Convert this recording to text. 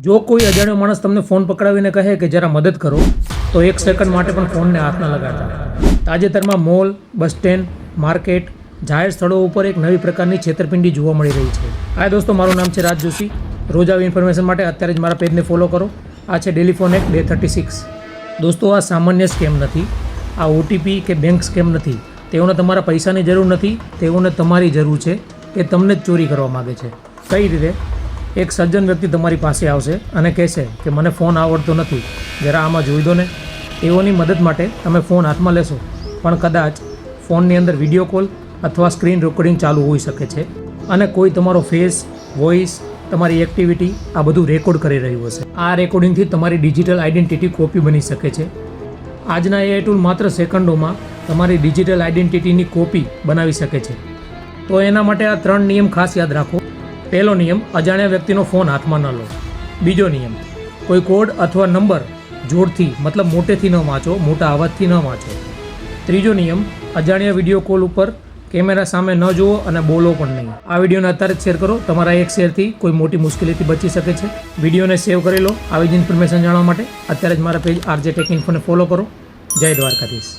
જો કોઈ અજાણ્યો માણસ તમને ફોન પકડાવીને કહે કે જરા મદદ કરો તો એક સેકન્ડ માટે પણ ફોનને હાથ ન લગાડતા. તાજેતરમાં મોલ, બસ સ્ટેન્ડ, માર્કેટ, જાહેર સ્થળો ઉપર એક નવી પ્રકારની છેતરપિંડી જોવા મળી રહી છે. હાય દોસ્તો, મારું નામ છે રાજ જોશી. રોજ આવી ઇન્ફોર્મેશન માટે અત્યારે જ મારા પેજને ફોલો કરો. આ છે ડેલી ફોન એક ડે 36. દોસ્તો, આ સામાન્ય સ્કેમ નથી, આ ઓટીપી કે બેંક સ્કેમ નથી. તેઓને તમારા પૈસાની જરૂર નથી, તેઓને તમારી જરૂર છે કે તમને જ ચોરી કરવા માગે છે. કઈ રીતે? એક સજ્જન વ્યક્તિ તમારી પાસે આવશે અને કહેશે કે મને ફોન આવડતો નથી, જરા આમાં જોઈ દો ને. તેઓની મદદ માટે તમે ફોન હાથમાં લેશો, પણ કદાચ ફોનની અંદર વિડીયો કોલ અથવા સ્ક્રીન રેકોર્ડિંગ ચાલુ હોઈ શકે છે અને કોઈ તમારો ફેસ, વોઇસ, તમારી એક્ટિવિટી આ બધું રેકોર્ડ કરી રહ્યું હશે. આ રેકોર્ડિંગથી તમારી ડિજિટલ આઈડેન્ટિટી કોપી બની શકે છે. આજના AI ટૂલ માત્ર સેકન્ડોમાં તમારી ડિજિટલ આઈડેન્ટિટીની કોપી બનાવી શકે છે. તો એના માટે આ 3 નિયમ ખાસ યાદ રાખો. પહેલો નિયમ, અજાણ્યા વ્યક્તિનો ફોન હાથમાં ન લો. બીજો નિયમ, કોઈ કોડ અથવા નંબર જોરથી મતલબ મોટેથી ન વાંચો, મોટા અવાજથી ન વાંચો. ત્રીજો નિયમ, અજાણ્યા વિડીયો કોલ ઉપર કેમેરા સામે ન જુઓ અને બોલો પણ નહીં. આ વિડીયોને અત્યારે જ શેર કરો. તમારા એક શેરથી કોઈ મોટી મુશ્કેલીથી બચી શકે છે. વિડીયોને સેવ કરી લો આવી જ ઇન્ફોર્મેશન જાણવા માટે. અત્યારે જ મારા પેજ RJ Tech Info ને ફોલો કરો. જય દ્વારકાધીશ.